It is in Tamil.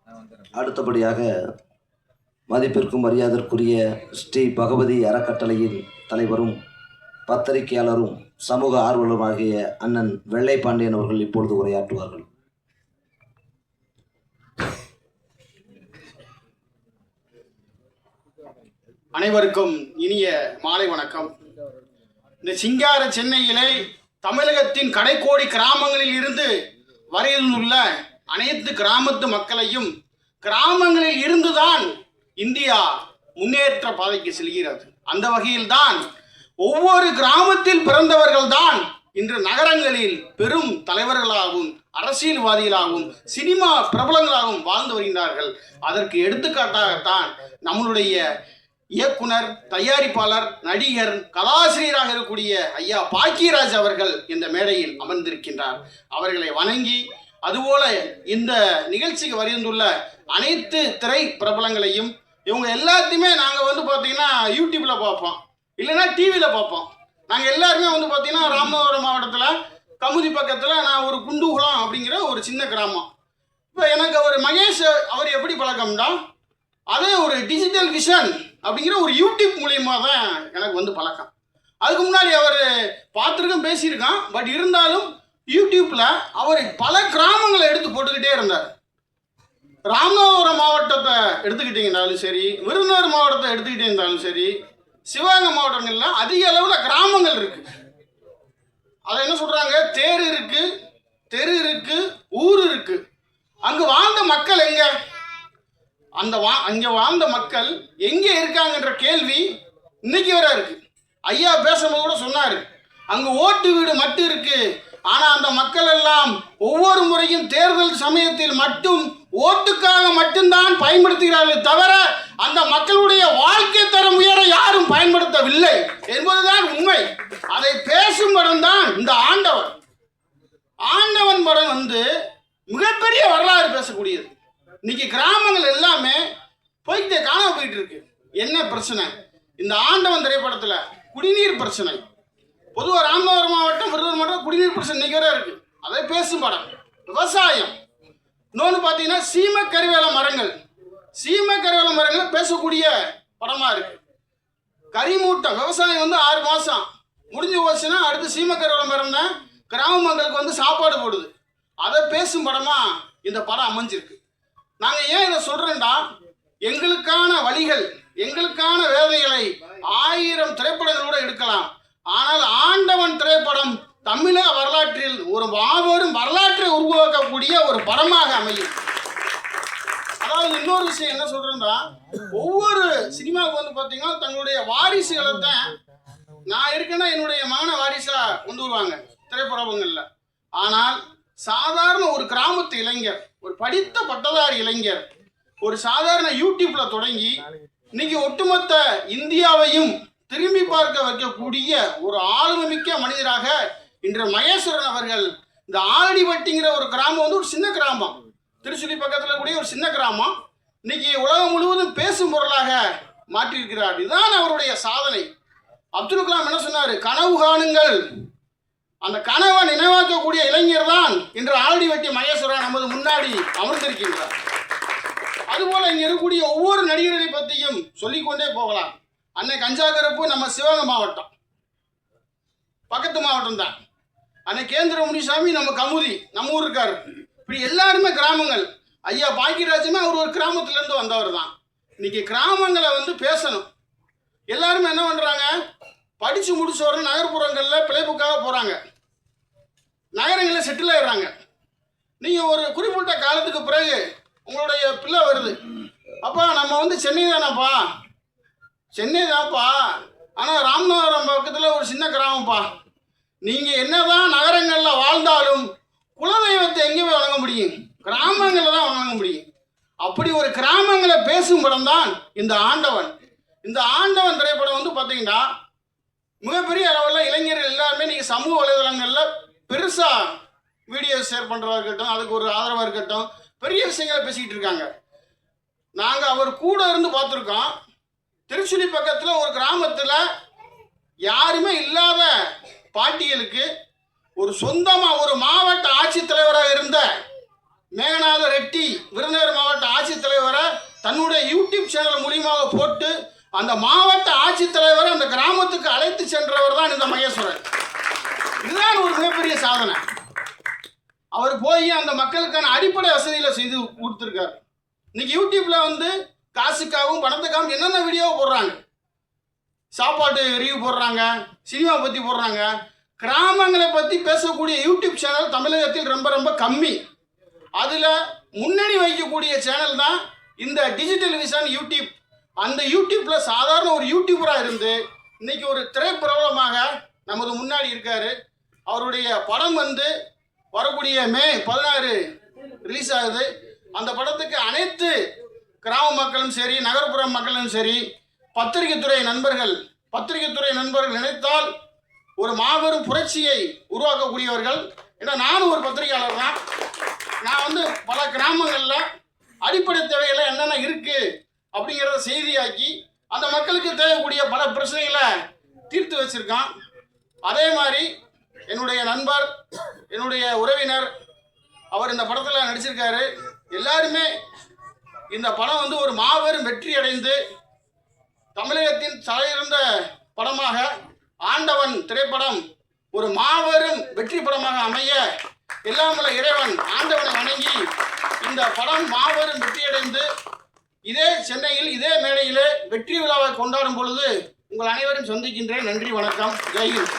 அடுத்தபடியாக மதிப்பிற்கும் மரியாதற்குரிய ஸ்ரீ பகவதி அறக்கட்டளையின் தலைவரும் பத்திரிகையாளரும் சமூக ஆர்வலருமாகிய அண்ணன் வெள்ளை பாண்டியன் அவர்கள் இப்பொழுது உரையாற்றுவார்கள். அனைவருக்கும் இனிய மாலை வணக்கம். இந்த சிங்கார சென்னையிலே தமிழகத்தின் கடைக்கோடி கிராமங்களில் இருந்து வரையுள்ள அனைத்து கிராமத்து மக்களையும் கிராமங்களில் இருந்துதான் இந்தியா முன்னேற்ற பாதைக்கு செல்கிறது. அந்த வகையில்தான் ஒவ்வொரு கிராமத்தில் பிறந்தவர்கள் தான் இன்று நகரங்களில் பெரும் தலைவர்களாகவும் அரசியல்வாதிகளாகவும் சினிமா பிரபலங்களாகவும் வாழ்ந்து வருகின்றார்கள். அதற்கு எடுத்துக்காட்டாகத்தான் நம்மளுடைய இயக்குனர், தயாரிப்பாளர், நடிகர், கலாசிரியராக இருக்கக்கூடிய ஐயா பாக்கியராஜ் அவர்கள் இந்த மேடையில் அமர்ந்திருக்கின்றார். அவர்களை வணங்கி அதுபோல இந்த நிகழ்ச்சிக்கு வருந்துள்ள அனைத்து திரை பிரபலங்களையும் இவங்க எல்லாத்தையுமே நாங்கள் பார்த்தீங்கன்னா யூடியூப்பில் பார்ப்போம், இல்லைன்னா டிவியில் பார்ப்போம். நாங்கள் எல்லாருமே பார்த்தீங்கன்னா ராமநாதபுரம் மாவட்டத்தில் கமுதி பக்கத்தில் நான் ஒரு குண்டுகுளம் அப்படிங்கிற ஒரு சின்ன கிராமம். இப்போ எனக்கு அவர் மகேஷ் அவர் எப்படி பழக்கம்னா அதே ஒரு டிஜிட்டல் விஷன் அப்படிங்கிற ஒரு யூடியூப் மூலியமாக தான் எனக்கு பழக்கம். அதுக்கு முன்னாடி அவர் பார்த்துருக்கோம், பேசியிருக்கான். பட் இருந்தாலும் யூடியூப்பில் அவர் பல கிராமங்களை எடுத்து போட்டுக்கிட்டே இருந்தார். ராமநாதபுரம் மாவட்டத்தை எடுத்துக்கிட்டீங்கன்னாலும் சரி, விருதுநகர் மாவட்டத்தை எடுத்துக்கிட்டே இருந்தாலும் சரி, சிவகங்கை மாவட்டங்களில் அதிக அளவில் கிராமங்கள் இருக்குது. அதை என்ன சொல்கிறாங்க, தேர் இருக்குது, தெரு இருக்குது, ஊர் இருக்குது. அங்கே வாழ்ந்த மக்கள் எங்கே? அங்கே வாழ்ந்த மக்கள் எங்கே இருக்காங்கன்ற கேள்வி இன்னைக்கு வர இருக்கு. ஐயா பேசும்போது கூட சொன்னார், அங்கே ஓட்டு வீடு மட்டும் இருக்கு. ஆனால் அந்த மக்கள் எல்லாம் ஒவ்வொரு முறையும் தேர்தல் சமயத்தில் மட்டும் ஓட்டுக்காக மட்டும்தான் பயன்படுத்துகிறார்கள் தவிர அந்த மக்களுடைய வாழ்க்கை தரம் உயர யாரும் பயன்படுத்தவில்லை என்பதுதான் உண்மை. அதை பேசும் படம் தான் இந்த ஆண்டவன் படம் மிகப்பெரிய வரலாறு பேசக்கூடியது. இன்னைக்கு கிராமங்கள் எல்லாமே காணாம போயிட்டு இருக்கு. என்ன பிரச்சனை? இந்த ஆண்டவன் திரைப்படத்தில் குடிநீர் பிரச்சனை. பொதுவாக ராமநாதபுரம் மாவட்டம், விருதுநகர் மாவட்டம் குடிநீர் பிரச்சனை இன்னைக்கு வரை இருக்கு. அதை பேசும் படம். விவசாயம், இன்னொன்று பார்த்தீங்கன்னா சீம கருவேல மரங்கள் பேசக்கூடிய படமா இருக்கு. கரிமூட்டம் விவசாயம் 6 மாசம் முடிஞ்சு போச்சுன்னா அடுத்து சீம கருவேல மரம் தான் கிராம மக்களுக்கு சாப்பாடு போடுது. அதை பேசும் படமா இந்த படம் அமைஞ்சிருக்கு. நாங்கள் ஏன் இதை சொல்றோம்டா, எங்களுக்கான வழிகள், எங்களுக்கான வேதனைகளை 1000 திரைப்படங்களோட எடுக்கலாம். ஆனால் ஆண்டவன் திரைப்படம் தமிழக வரலாற்றில் ஒரு மாபெரும் வரலாற்றை உருவாக்கக்கூடிய ஒரு படமாக அமையும். அதாவது இன்னொரு விஷயம் என்ன சொல்றேன்னா, ஒவ்வொரு சினிமாவுக்கு பார்த்தீங்கன்னா தங்களுடைய வாரிசுகளை தான், நான் இருக்கேன்னா என்னுடைய மகன வாரிசா கொண்டு வருவாங்க திரைப்படங்கள்ல. ஆனால் சாதாரண ஒரு கிராமத்து இளைஞர், ஒரு படித்த பட்டதாரி இளைஞர் ஒரு சாதாரண யூடியூப்ல தொடங்கி இன்னைக்கு ஒட்டுமொத்த இந்தியாவையும் திரும்பி பார்க்க வைக்கக்கூடிய ஒரு ஆளுமை மிக்க மனிதராக இன்று மகேஸ்வரன் அவர்கள் இந்த ஆலடிப்பட்டிங்கிற ஒரு கிராமம் ஒரு சின்ன கிராமம், திருச்சுழி பக்கத்தில் கூடிய ஒரு சின்ன கிராமம், இன்னைக்கு உலகம் முழுவதும் பேசும் பொருளாக மாற்றியிருக்கிறார். இதுதான் அவருடைய சாதனை. அப்துல் கலாம் என்ன சொன்னார், கனவு காணுங்கள். அந்த கனவை நினைவாக்கக்கூடிய இளைஞர் தான் இன்று ஆலடிப்பட்டி மகேஸ்வரன் நமது முன்னாடி அமர்ந்திருக்கின்றார். அதுபோல இங்க இருக்கக்கூடிய ஒவ்வொரு நடிகர்களை பற்றியும் சொல்லிக்கொண்டே போகலாம். அன்னை கஞ்சாகரப்பு நம்ம சிவகங்கை மாவட்டம், பக்கத்து மாவட்டம் தான். அன்னை கேந்திர முனிசாமி நம்ம கமுதி, நம்ம ஊர் இருக்காரு. இப்படி எல்லாருமே கிராமங்கள். ஐயா பாக்கியராஜுமே அவர் ஒரு கிராமத்திலேருந்து வந்தவர் தான். இன்னைக்கு கிராமங்களை பேசணும். எல்லாருமே என்ன பண்ணுறாங்க, படித்து முடிச்ச உடனே நகர்ப்புறங்களில் பிழைப்புக்காக போகிறாங்க, நகரங்களில் செட்டில் ஆயிடுறாங்க. நீங்கள் ஒரு குறிப்பிட்ட காலத்துக்கு பிறகு உங்களுடைய பிள்ளை வருது, அப்பா நம்ம சென்னை தான்ப்பா, ஆனால் ராமநாதபுரம் பக்கத்தில் ஒரு சின்ன கிராமம்ப்பா. நீங்கள் என்னதான் நகரங்களில் வாழ்ந்தாலும் குலதெய்வத்தை எங்கே போய் வணங்க முடியும்? கிராமங்களில் தான் வணங்க முடியும். அப்படி ஒரு கிராமங்களை பேசும் படம் தான் இந்த ஆண்டவன் திரைப்படம். பார்த்தீங்கன்னா மிகப்பெரிய அளவில் இளைஞர்கள் எல்லாருமே நீங்கள் சமூக வலைதளங்களில் பெருசாக வீடியோ ஷேர் பண்ணுறதா இருக்கட்டும், அதுக்கு ஒரு ஆதரவாக இருக்கட்டும், பெரிய விஷயங்களை பேசிக்கிட்டு இருக்காங்க. நாங்கள் அவர் கூட இருந்து பார்த்துருக்கோம். திருச்சுழி பக்கத்தில் ஒரு கிராமத்தில் யாருமே இல்லாத பாட்டிகளுக்கு ஒரு சொந்தமாக ஒரு மாவட்ட ஆட்சித்தலைவராக இருந்த மேகநாத ரெட்டி, விருதுநகர் மாவட்ட அந்த மாவட்ட ஆட்சித்தலைவர் அந்த கிராமத்துக்கு அழைத்து சென்றவர் தான் இந்த மகேஸ்வரன். இதுதான் ஒரு மிகப்பெரிய சாதனை. அவர் போய் அந்த மக்களுக்கான அடிப்படை வசதிகளை செய்து கொடுத்துருக்காரு. இன்னைக்கு யூடியூப்ல வந்து காசுக்காகவும் பணத்துக்காகவும் என்னென்ன வீடியோ போடுறாங்க, சாப்பாட்டு ரிவ்யூ போடுறாங்க, சினிமா பற்றி போடுறாங்க. கிராமங்களை பற்றி பேசக்கூடிய யூடியூப் சேனல் தமிழகத்தில் ரொம்ப ரொம்ப கம்மி. அதில் முன்னணி வைக்கக்கூடிய சேனல் தான் இந்த டிஜிட்டல் விஷன் யூடியூப். அந்த யூடியூப்பில் சாதாரண ஒரு யூடியூபராக இருந்து இன்னைக்கு ஒரு திரைப்பிரபலமாக நமது முன்னாடி இருக்கார். அவருடைய படம் வந்து வரக்கூடிய மே 16 ரிலீஸ் ஆகுது. அந்த படத்துக்கு அனைத்து கிராம மக்களும் சரி, நகர்ப்புற மக்களும் சரி, பத்திரிகைத்துறை நண்பர்கள் நினைத்தால் ஒரு மாபெரும் புரட்சியை உருவாக்கக்கூடியவர்கள். ஏன்னா நானும் ஒரு பத்திரிகையாளர் தான். நான் வந்து பல கிராமங்களில் அடிப்படை தேவைகளை என்னென்ன இருக்குது அப்படிங்கிறத செய்தியாக்கி அந்த மக்களுக்கு தேவைக்கூடிய பல பிரச்சனைகளை தீர்த்து வச்சிருக்கான். அதே மாதிரி என்னுடைய நண்பர், என்னுடைய உறவினர், அவர் இந்த படத்தில் நடிச்சிருக்காரு. எல்லாருமே இந்த படம் வந்து ஒரு மாபெரும் வெற்றி அடைந்து தமிழகத்தின் தலையிருந்த படமாக ஆண்டவன் திரைப்படம் ஒரு மாபெரும் வெற்றி படமாக அமைய எல்லாம் வல்ல இறைவன் ஆண்டவனை வணங்கி இந்த படம் மாபெரும் வெற்றியடைந்து இதே சென்னையில் இதே மேடையிலே வெற்றி விழாவை கொண்டாடும் பொழுது உங்கள் அனைவரும் சந்திக்கின்றேன். நன்றி, வணக்கம், ஜெய்ஹிந்த்.